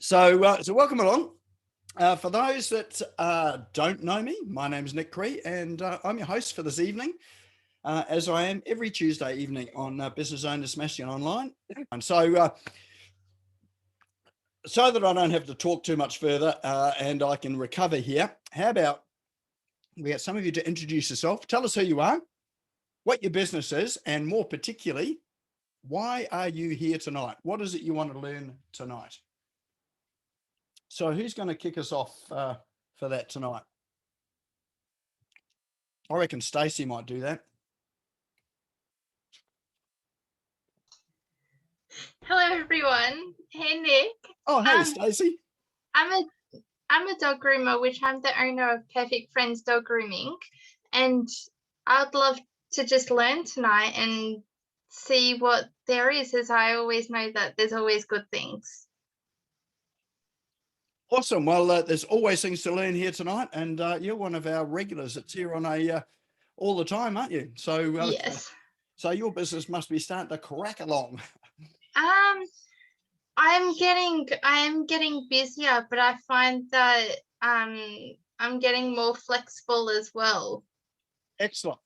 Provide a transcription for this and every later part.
So welcome along. For those that don't know me, my name is Nick Cree, and I'm your host for this evening, as I am every Tuesday evening on Business Owners SmashGo Online. And so that I don't have to talk too much further and I can recover here, how about we get some of you to introduce yourself, tell us who you are, what your business is, and more particularly, why are you here tonight? What is it you want to learn tonight? So who's going to kick us off for that tonight? I reckon Stacey might do that. Hello, everyone. Hey, Nick. Oh, hey, Stacey. I'm a dog groomer, which I'm the owner of Perfect Friends Dog Grooming, and I'd love to just learn tonight and see what there is, as I always know that there's always good things. Awesome. Well, there's always things to learn here tonight, and you're one of our regulars that's here on all the time, aren't you? So Yes. So your business must be starting to crack along. I am getting busier, but I find that I'm getting more flexible as well. Excellent.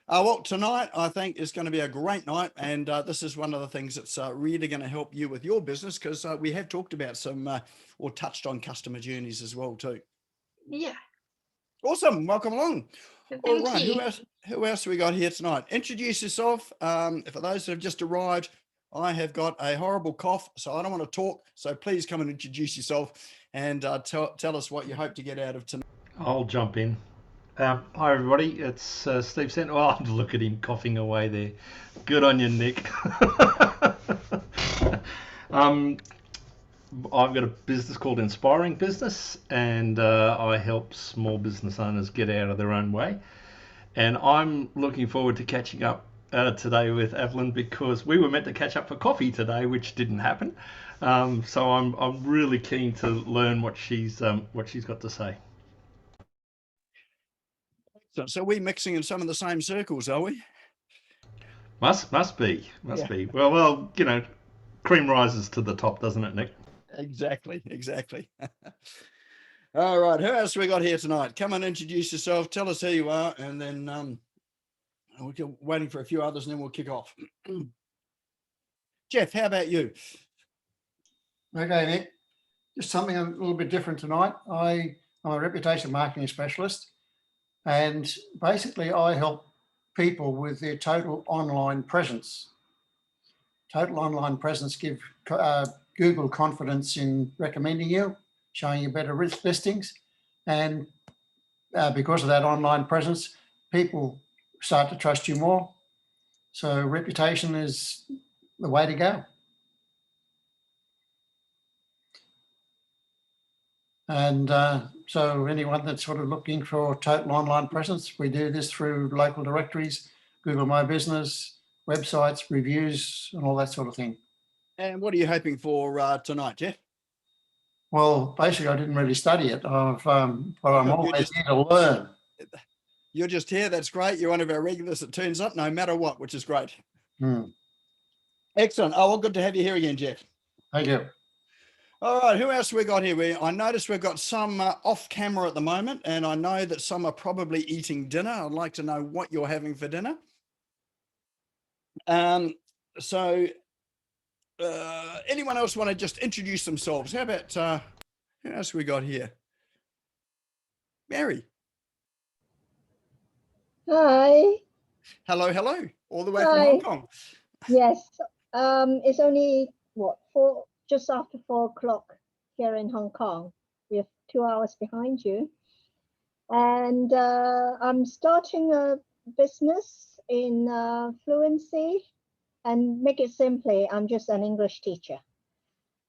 Well, tonight I think is going to be a great night, and this is one of the things that's really going to help you with your business, because we have talked about some or touched on customer journeys as well too. Yeah. Awesome. Welcome along. Thank All right. you. Who else have we got here tonight? Introduce yourself. For those that have just arrived, I have got a horrible cough, so I don't want to talk. So please come and introduce yourself and tell us what you hope to get out of tonight. I'll jump in. Hi, everybody. It's Steve Sent. Oh, look at him coughing away there. Good on you, Nick. I've got a business called Inspiring Business, and I help small business owners get out of their own way. And I'm looking forward to catching up today with Evelyn, because we were meant to catch up for coffee today, which didn't happen. So I'm really keen to learn what she's got to say. So we're mixing in some of the same circles, are we? Must be. Well, you know, cream rises to the top, doesn't it, Nick? Exactly. All right, who else we got here tonight? Come and introduce yourself, tell us who you are, and then we're waiting for a few others, and then we'll kick off. Jeff, how about you? Okay, Nick. Just something a little bit different tonight. I'm a reputation marketing specialist, and basically I help people with their total online presence. Total online presence give Google confidence in recommending you, showing you better listings, and because of that online presence, people start to trust you more. So reputation is the way to go. And so anyone that's sort of looking for total online presence, we do this through local directories, Google My Business, websites, reviews, and all that sort of thing. And what are you hoping for tonight, Jeff? Well, basically, I didn't really study it, but I'm always here to learn. You're just here. That's great. You're one of our regulars that turns up no matter what, which is great. Excellent. Oh, well, good to have you here again, Jeff. Thank you. All right, who else we got here? I noticed we've got some off camera at the moment, and I know that some are probably eating dinner. I'd like to know what you're having for dinner. So anyone else want to just introduce themselves? How about who else we got here? Mary. Hi. Hello. All the way from Hong Kong. Yes. It's only just after 4 o'clock here in Hong Kong. We're 2 hours behind you. And I'm starting a business in fluency, and make it simply, I'm just an English teacher.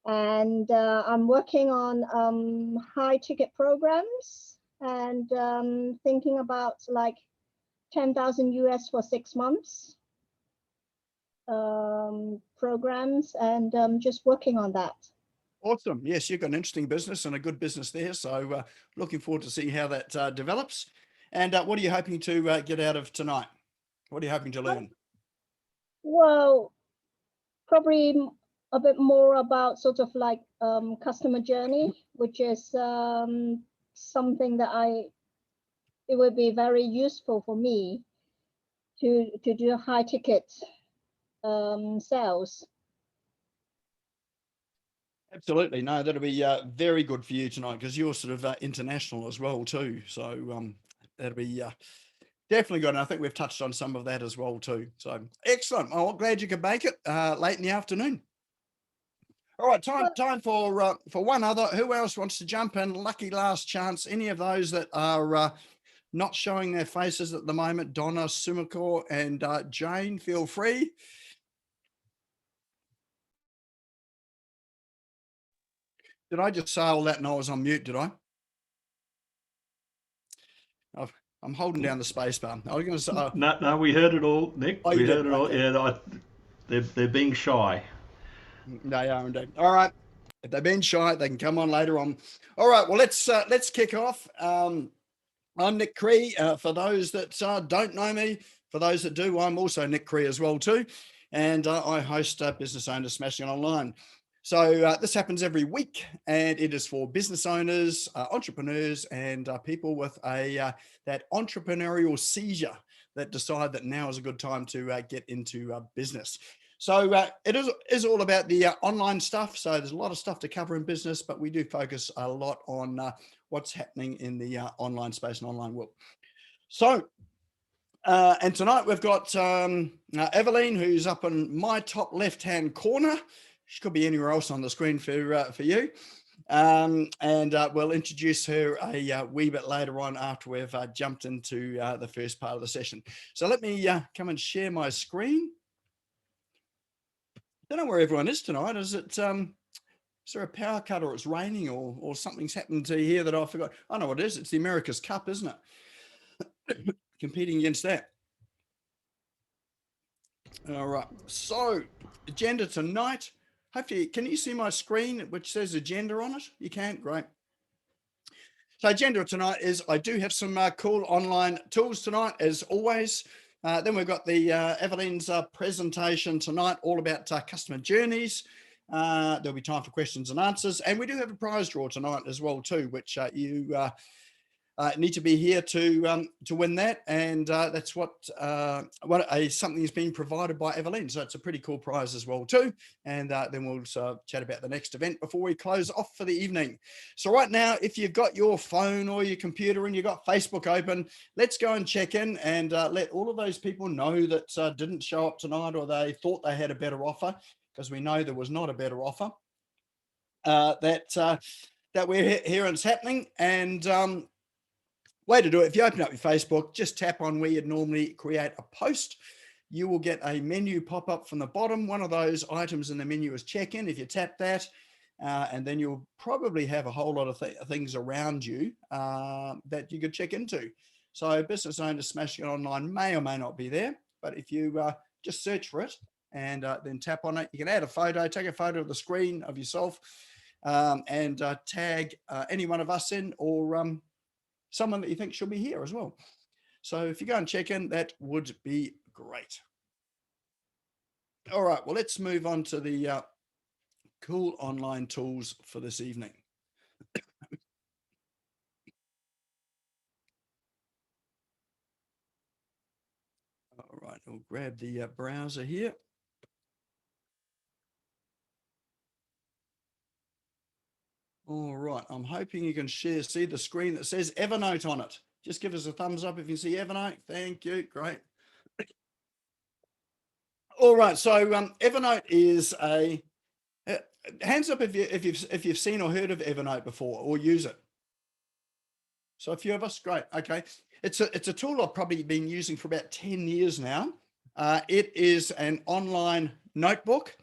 And I'm working on high ticket programs, and thinking about like 10,000 US for 6 months programs, and just working on that. Awesome. Yes, you've got an interesting business and a good business there. So looking forward to seeing how that develops. And what are you hoping to get out of tonight? What are you hoping to learn? Well, probably a bit more about sort of like customer journey, which is something that it would be very useful for me to do high ticket sales. Absolutely. No, that'll be very good for you tonight because you're sort of international as well too. So that'll be definitely good. And I think we've touched on some of that as well too. So excellent. I'm glad you could make it late in the afternoon. All right, time for one other. Who else wants to jump in? Lucky last chance. Any of those that are not showing their faces at the moment? Donna, Sumiko, and Jane, feel free. Did I just say all that and I was on mute, did I? I'm holding down the space bar. I was going to say... No, we heard it all, Nick. Oh, we you heard did? it all. Okay. Yeah, they're being shy. They are indeed. All right. If they've been shy, they can come on later on. All right. Well, let's kick off. I'm Nick Cree. For those that don't know me, for those that do, I'm also Nick Cree as well too. And I host Business Owners Smashing Online. So this happens every week, and it is for business owners, entrepreneurs, and people with that entrepreneurial seizure that decide that now is a good time to get into business. So it is all about the online stuff. So there's a lot of stuff to cover in business, but we do focus a lot on what's happening in the online space and online world. So, and tonight we've got Evelyn, who's up in my top left-hand corner. She could be anywhere else on the screen for you. And we'll introduce her a wee bit later on after we've jumped into the first part of the session. So let me come and share my screen. Don't know where everyone is tonight. Is there a power cut or it's raining or something's happened to here that I forgot? I know what it is. It's the America's Cup, isn't it? Competing against that. All right. So agenda tonight. Hopefully, can you see my screen which says agenda on it? You can? Great. So agenda tonight is I do have some cool online tools tonight, as always. Then we've got the Evelyn's presentation tonight, all about customer journeys. There'll be time for questions and answers. And we do have a prize draw tonight as well too, which you need to be here to win that. And that's something is being provided by Evelyn. So it's a pretty cool prize as well too. And then we'll chat about the next event before we close off for the evening. So right now, if you've got your phone or your computer and you've got Facebook open, let's go and check in and let all of those people know that didn't show up tonight or they thought they had a better offer, because we know there was not a better offer, that we're here and it's happening. And way to do it, if you open up your Facebook, just tap on where you'd normally create a post. You will get a menu pop up from the bottom. One of those items in the menu is check-in. If you tap that, and then you'll probably have a whole lot of things around you that you could check into. So Business Owners Smashing Online may or may not be there, but if you just search for it and then tap on it, you can add a photo, take a photo of the screen of yourself and tag any one of us in, or someone that you think should be here as well. So if you go and check in, that would be great. All right, well, let's move on to the cool online tools for this evening. All right, I'll grab the browser here. All right, I'm hoping you can see the screen that says Evernote on it. Just give us a thumbs up if you see Evernote. Thank you. Great. All right, so Evernote is a hands up if you've seen or heard of Evernote before or use it. So a few of us, great. Okay, it's a tool I've probably been using for about 10 years now. It is an online notebook.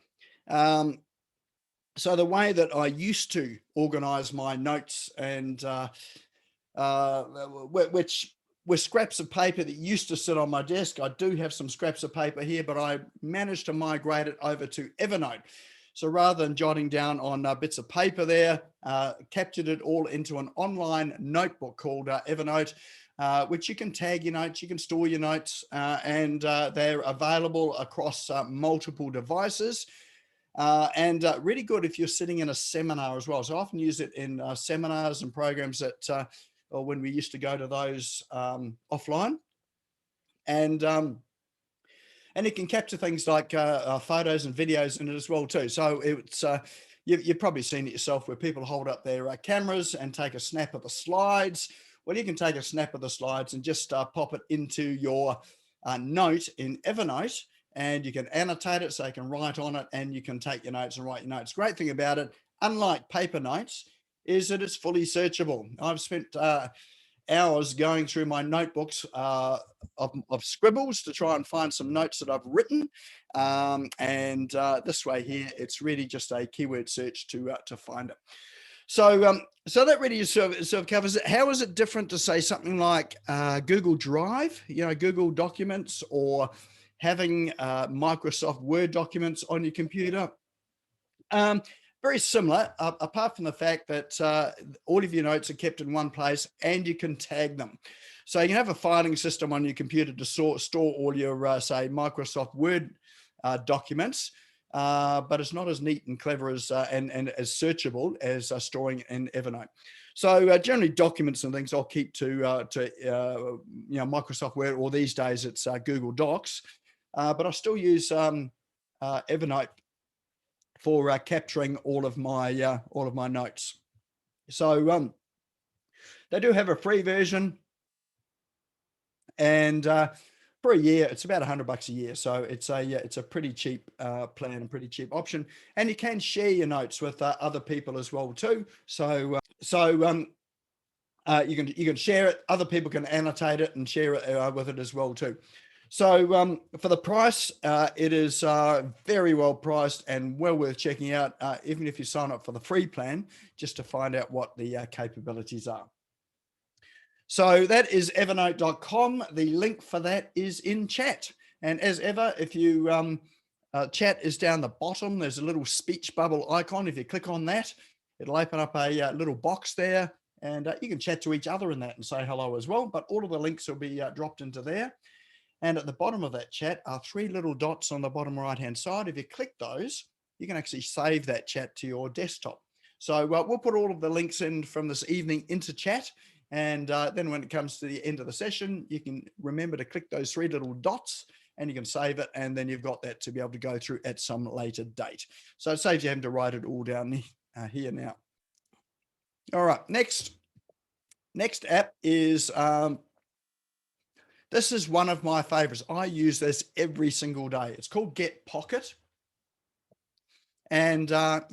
So the way that I used to organize my notes, and which were scraps of paper that used to sit on my desk. I do have some scraps of paper here, but I managed to migrate it over to Evernote. So rather than jotting down on bits of paper there, captured it all into an online notebook called Evernote, which you can tag your notes, you can store your notes, and they're available across multiple devices. and really good if you're sitting in a seminar as well. So I often use it in seminars and programs that, or when we used to go to those offline. And it can capture things like photos and videos in it as well too. So it's you've probably seen it yourself, where people hold up their cameras and take a snap of the slides. Well, you can take a snap of the slides and just pop it into your note in Evernote, and you can annotate it so you can write on it, and you can take your notes and write your notes. Great thing about it, unlike paper notes, is that it's fully searchable. I've spent hours going through my notebooks of scribbles to try and find some notes that I've written, and this way here, it's really just a keyword search to find it. So so that really sort of covers it. How is it different to say something like Google Drive, Google Documents, or having Microsoft Word documents on your computer? Very similar, apart from the fact that all of your notes are kept in one place and you can tag them. So you can have a filing system on your computer to store all your, say, Microsoft Word documents, but it's not as neat and clever as and as searchable as storing in Evernote. So generally, documents and things I'll keep to Microsoft Word, or these days it's Google Docs, but I still use Evernote for capturing all of my notes. So they do have a free version, and for a year it's about $100 a year. So it's a pretty cheap plan and pretty cheap option, and you can share your notes with other people as well too. So you can share it. Other people can annotate it and share it with it as well too. So for the price, it is very well priced and well worth checking out, even if you sign up for the free plan, just to find out what the capabilities are. So that is evernote.com. The link for that is in chat. And as ever, if you chat is down the bottom, there's a little speech bubble icon. If you click on that, it'll open up a little box there, and you can chat to each other in that and say hello as well. But all of the links will be dropped into there. And at the bottom of that chat are 3 little dots on the bottom right-hand side. If you click those, you can actually save that chat to your desktop. So we'll put all of the links in from this evening into chat. And then when it comes to the end of the session, you can remember to click those 3 little dots and you can save it. And then you've got that to be able to go through at some later date. So it saves you having to write it all down here now. All right, next app is... this is one of my favorites. I use this every single day. It's called Get Pocket. And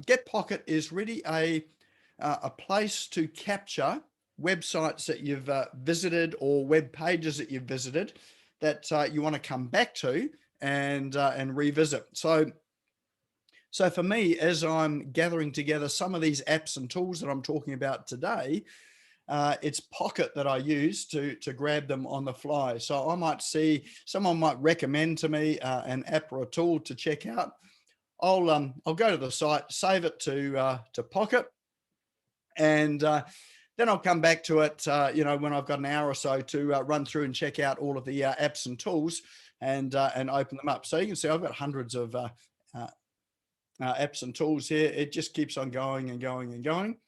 Get Pocket is really a place to capture websites that you've visited, or web pages that you've visited that you want to come back to and revisit. So for me, as I'm gathering together some of these apps and tools that I'm talking about today, it's Pocket that I use to grab them on the fly. So I might see someone might recommend to me an app or a tool to check out. I'll go to the site, save it to Pocket, and then I'll come back to it when I've got an hour or so to run through and check out all of the apps and tools and open them up. So you can see I've got hundreds of apps and tools here. It just keeps on going and going and going.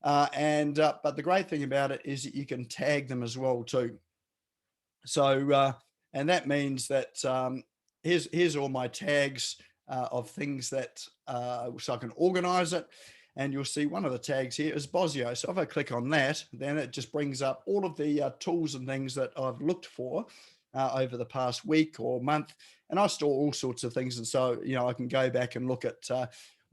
But the great thing about it is that you can tag them as well too. So and that means that here's all my tags of things that so I can organize it, and you'll see one of the tags here is Bosio. So if I click on that, then it just brings up all of the tools and things that I've looked for over the past week or month, and I store all sorts of things, and so I can go back and look at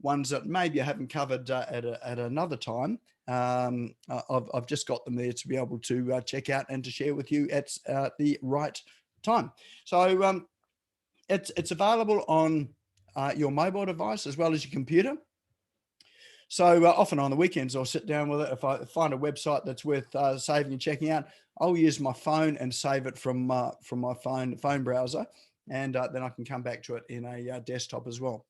ones that maybe I haven't covered at another time. I've just got them there to be able to check out and to share with you at the right time. So it's available on your mobile device as well as your computer. So often on the weekends, I'll sit down with it. If I find a website that's worth saving and checking out, I'll use my phone and save it from my phone browser, and then I can come back to it in a desktop as well.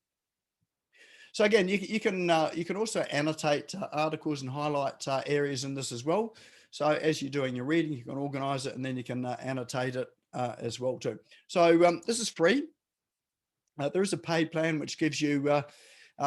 So again, you can also annotate articles and highlight areas in this as well. So as you're doing your reading, you can organize it, and then you can annotate it as well too. So this is free. There is a paid plan which gives you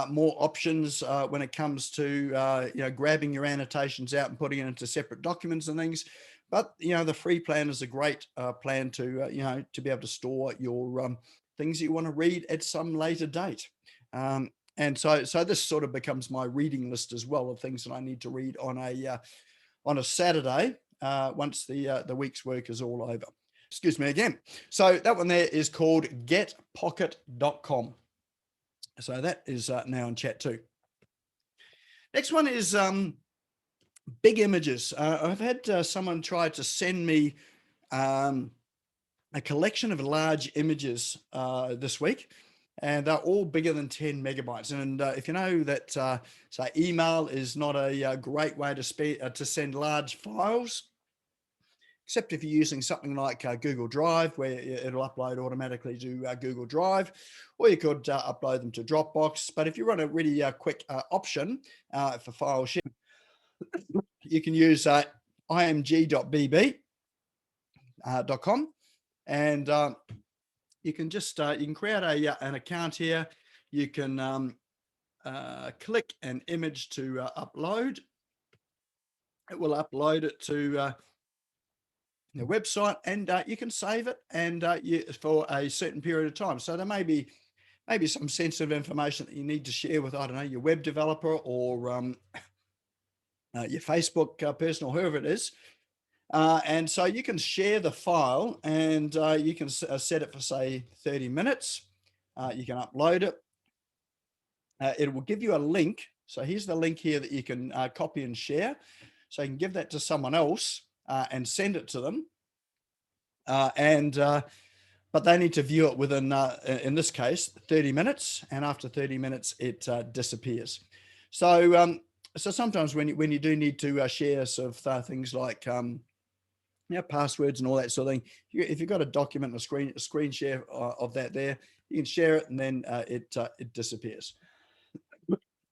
more options when it comes to grabbing your annotations out and putting it into separate documents and things. But the free plan is a great plan to to be able to store your things that you want to read at some later date. And so this sort of becomes my reading list as well of things that I need to read on a Saturday once the week's work is all over. Excuse me again. So that one there is called getpocket.com. So that is now in chat too. Next one is big images. I've had someone try to send me a collection of large images this week, and they're all bigger than 10 megabytes. And if you know that, say, email is not a great way to send large files, except if you're using something like Google Drive, where it'll upload automatically to Google Drive, or you could upload them to Dropbox. But if you run a really quick option for file share, you can use img.bb.com, and you can just you can create an account here. You can click an image to upload. It will upload it to the website, and you can save it and for a certain period of time. So there may be some sensitive information that you need to share with, I don't know, your web developer or your Facebook person or whoever it is. And so you can share the file, and you can set it for, say, 30 minutes. You can upload it. It will give you a link. So here's the link here that you can copy and share. So you can give that to someone else and send it to them. But they need to view it within, in this case, 30 minutes. And after 30 minutes, it disappears. So sometimes when you do need to share sort of things like passwords and all that sort of thing, if you've got a document, a screen share of that there, you can share it, and then it disappears.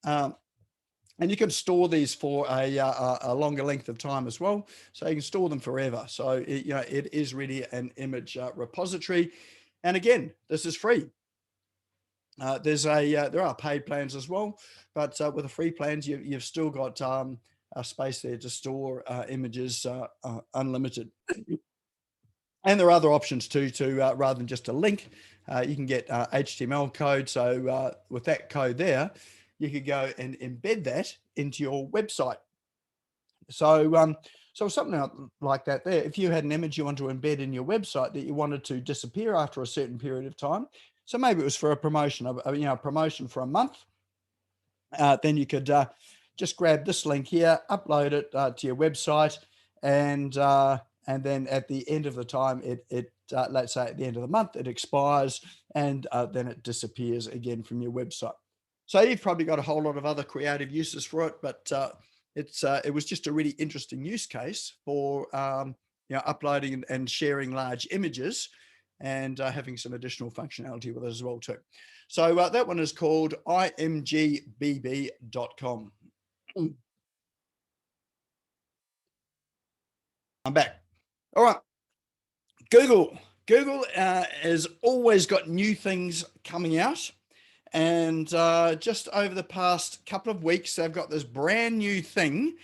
And you can store these for a longer length of time as well, so you can store them forever. So it is really an image repository, and again, this is free. There are paid plans as well, but with the free plans, you've still got a space there to store images unlimited. And there are other options too, rather than just a link, you can get HTML code. So with that code there, you could go and embed that into your website. So something like that there, if you had an image you want to embed in your website that you wanted to disappear after a certain period of time, so maybe it was for a promotion, a promotion for a month, then you could just grab this link here, upload it to your website, and then at the end of the time, let's say at the end of the month, it expires, and then it disappears again from your website. So you've probably got a whole lot of other creative uses for it, but it was just a really interesting use case for uploading and sharing large images, and having some additional functionality with it as well too. So that one is called imgbb.com. I'm back. All right. Google has always got new things coming out. And just over the past couple of weeks, they've got this brand new thing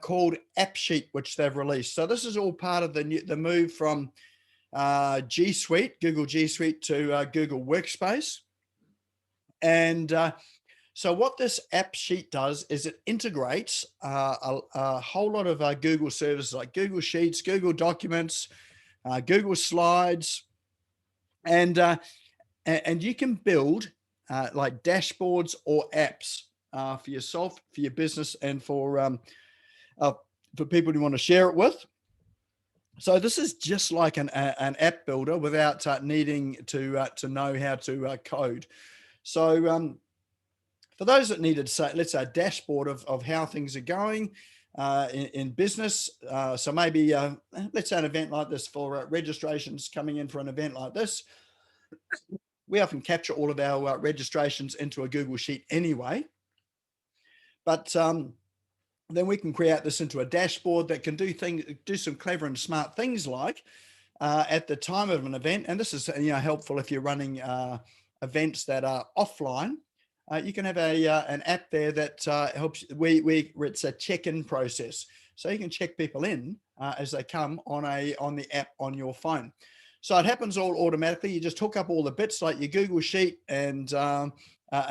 called AppSheet, which they've released. So this is all part of the move from G Suite, Google G Suite, to Google Workspace. And so what this AppSheet does is it integrates a whole lot of Google services like Google Sheets, Google Documents, Google Slides, and you can build like dashboards or apps for yourself, for your business, and for people you want to share it with. So this is just like an app builder without needing to know how to code. So for those that needed, say, let's say, a dashboard of how things are going in business. So maybe let's say an event like this, for registrations coming in for an event like this. We often capture all of our registrations into a Google Sheet anyway, but then we can create this into a dashboard that can do some clever and smart things, like at the time of an event. And this is helpful if you're running events that are offline. you can have an app there that helps. It's a check-in process, so you can check people in as they come on the app on your phone. So it happens all automatically. You just hook up all the bits like your Google Sheet and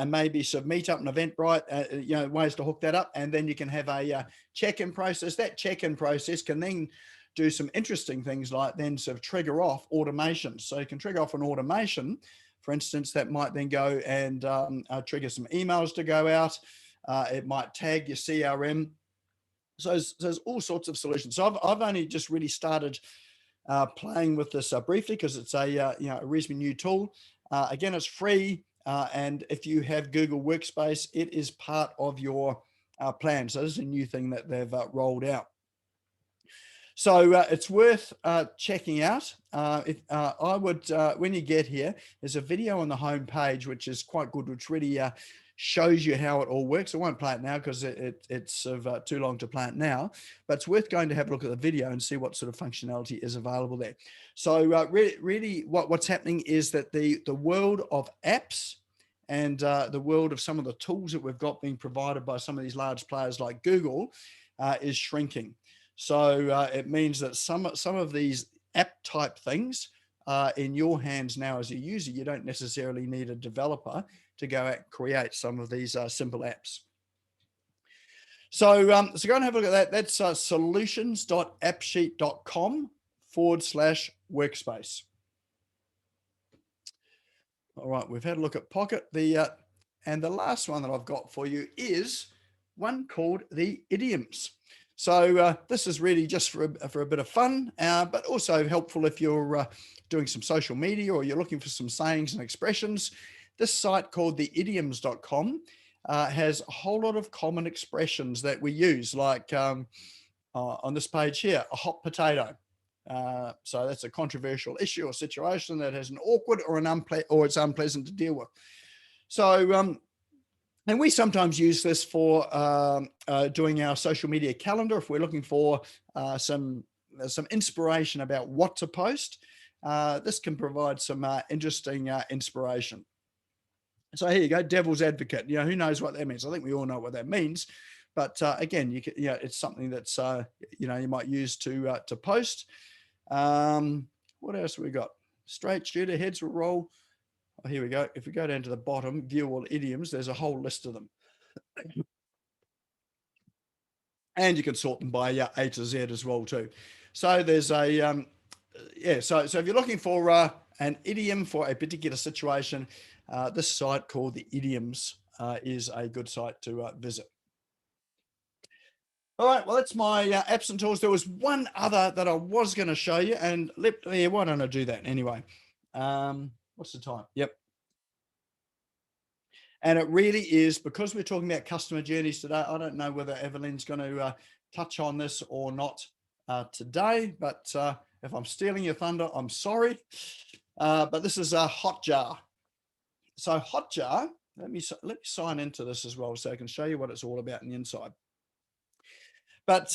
maybe some Meetup and Eventbrite, ways to hook that up, and then you can have a check-in process. That check-in process can then do some interesting things like then sort of trigger off automations. So you can trigger off an automation, for instance, that might then go and trigger some emails to go out. It might tag your CRM. So there's all sorts of solutions. So I've only just really started playing with this briefly because it's a reasonably new tool. Again, it's free, and if you have Google Workspace, it is part of your plan. So this is a new thing that they've rolled out. So it's worth checking out. I would, when you get here, there's a video on the home page, which is quite good, which really shows you how it all works. I won't play it now because it's sort of too long to play it now, but it's worth going to have a look at the video and see what sort of functionality is available there. So really what's happening is that the world of apps and the world of some of the tools that we've got being provided by some of these large players like Google is shrinking. So it means that some of these app type things are in your hands now as a user. You don't necessarily need a developer to go out and create some of these simple apps. So, so go and have a look at that. That's solutions.appsheet.com/workspace. All right, we've had a look at Pocket. And the last one that I've got for you is one called the idioms. So this is really just for a bit of fun, but also helpful if you're doing some social media or you're looking for some sayings and expressions. This site called theidioms.com has a whole lot of common expressions that we use, like on this page here, a hot potato. So that's a controversial issue or situation that has an awkward or it's unpleasant to deal with. So and we sometimes use this for doing our social media calendar. If we're looking for some inspiration about what to post, this can provide some interesting inspiration. So here you go, devil's advocate. Who knows what that means? I think we all know what that means. But again, it's something that's you might use to post. What else have we got? Straight shooter, heads will roll. Oh, here we go. If we go down to the bottom, view all idioms, there's a whole list of them. And you can sort them by A to Z as well too. So there's a, so if you're looking for an idiom for a particular situation, this site called the Idioms is a good site to visit. All right, well, that's my apps and tools. There was one other that I was going to show you, and why don't I do that anyway? What's the time? Yep. And it really is, because we're talking about customer journeys today. I don't know whether Evelyn's going to touch on this or not today, but if I'm stealing your thunder, I'm sorry. But this is a Hotjar. So Hotjar, let me sign into this as well so I can show you what it's all about on the inside. But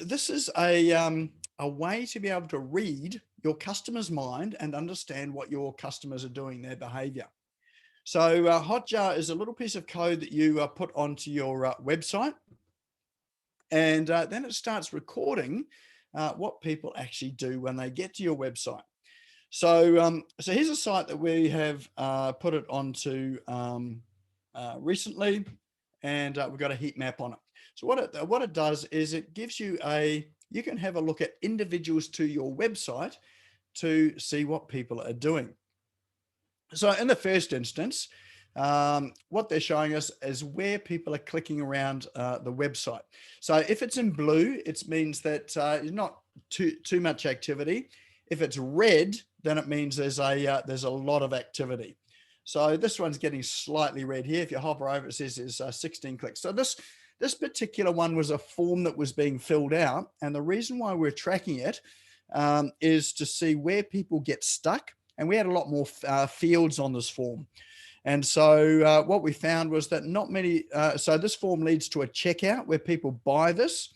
this is a way to be able to read your customer's mind and understand what your customers are doing, their behavior. So Hotjar is a little piece of code that you put onto your website, and then it starts recording what people actually do when they get to your website. So so here's a site that we have put it onto recently, and we've got a heat map on it. So what it does is it gives you you can have a look at individuals to your website to see what people are doing. So in the first instance, what they're showing us is where people are clicking around the website. So if it's in blue, it means that there's not too much activity. If it's red, then it means there's a lot of activity. So this one's getting slightly red here. If you hover over, it says there's 16 clicks. So this particular one was a form that was being filled out. And the reason why we're tracking it is to see where people get stuck. And we had a lot more fields on this form. And so what we found was that not many, so this form leads to a checkout where people buy this.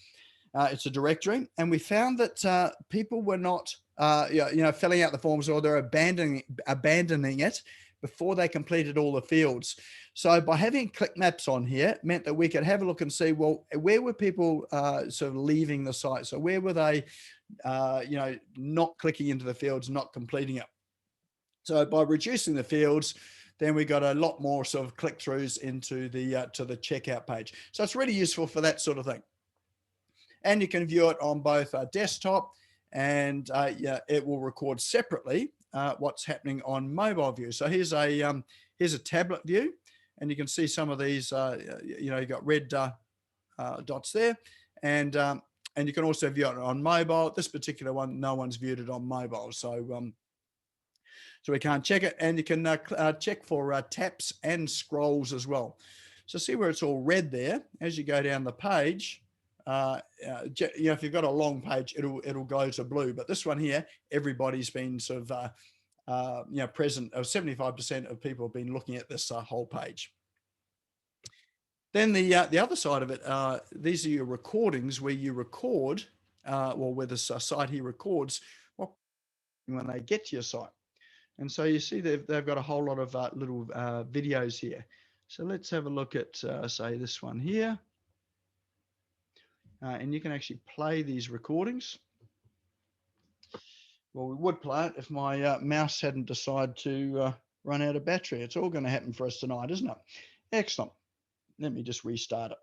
It's a directory. And we found that people were not, filling out the forms, or they're abandoning it before they completed all the fields. So by having click maps on here meant that we could have a look and see, well, where were people sort of leaving the site? So where were they, not clicking into the fields, not completing it? So by reducing the fields, then we got a lot more sort of click-throughs into the to the checkout page. So it's really useful for that sort of thing. And you can view it on both desktop and it will record separately what's happening on mobile view. So here's a tablet view, and you can see some of these. You got red dots there, and you can also view it on mobile. This particular one, no one's viewed it on mobile, so we can't check it. And you can check for taps and scrolls as well. So see where it's all red there as you go down the page. If you've got a long page, it'll go to blue. But this one here, everybody's been sort of present. 75% of people have been looking at this whole page. Then the other side of it, these are your recordings where you record, where this site here records when they get to your site. And so you see they've got a whole lot of little videos here. So let's have a look at, say, this one here. And you can actually play these recordings. Well, we would play it if my mouse hadn't decided to run out of battery. It's all going to happen for us tonight, isn't it? Excellent. Let me just restart it.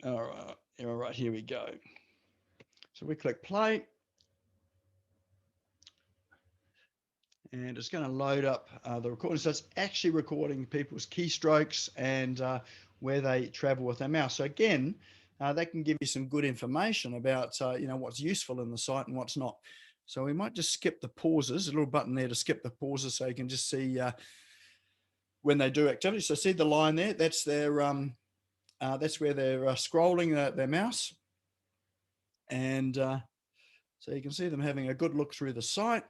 All right, here we go. So we click play. And it's going to load up the recording. So it's actually recording people's keystrokes and where they travel with their mouse. So again, that can give you some good information about, what's useful in the site and what's not. So we might just skip the pauses, a little button there to skip the pauses so you can just see when they do activity. So see the line there, that's their, that's where they're scrolling their mouse. And so you can see them having a good look through the site.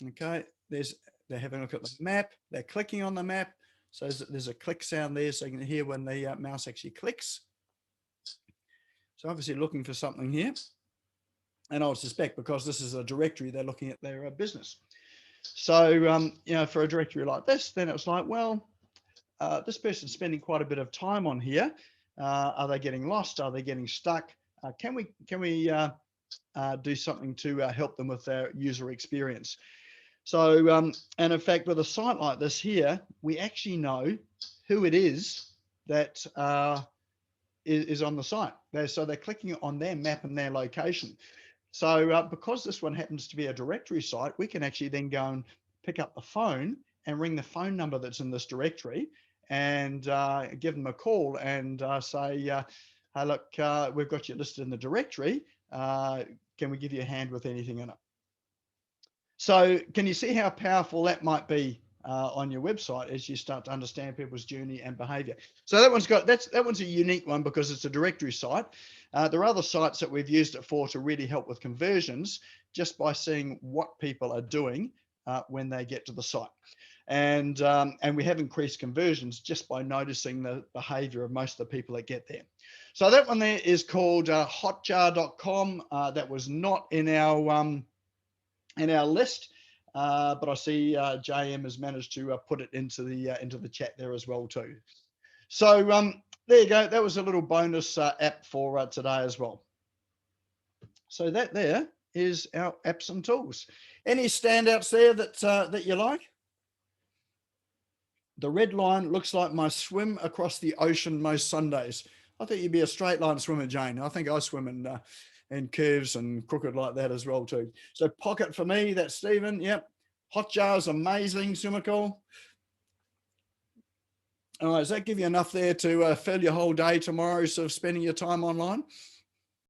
Okay, they're having a look at the map, they're clicking on the map. So there's a click sound there, so you can hear when the mouse actually clicks. So obviously looking for something here. And I would suspect because this is a directory, they're looking at their business. So, for a directory like this, then it's like, well, this person's spending quite a bit of time on here. Are they getting lost? Are they getting stuck? Can we do something to help them with their user experience? So, and in fact, with a site like this here, we actually know who it is that is on the site. So they're clicking on their map and their location. So because this one happens to be a directory site, we can actually then go and pick up the phone and ring the phone number that's in this directory and give them a call and say, hey, look, we've got you listed in the directory. Can we give you a hand with anything in it? So can you see how powerful that might be on your website as you start to understand people's journey and behavior? So that one's a unique one because it's a directory site. There are other sites that we've used it for to really help with conversions just by seeing what people are doing when they get to the site. And we have increased conversions just by noticing the behavior of most of the people that get there. So that one there is called hotjar.com. That was not in our list, but I see JM has managed to put it into the chat there as well too. So there you go. That was a little bonus app for today as well. So that there is our apps and tools. Any standouts there that you like? The red line looks like my swim across the ocean most Sundays. I think you'd be a straight line swimmer, Jane. I think I swim in curves and crooked like that as well too. So pocket for me, that's Stephen. Yep. Hotjar's amazing, super cool. All right, does that give you enough there to fill your whole day tomorrow, sort of spending your time online?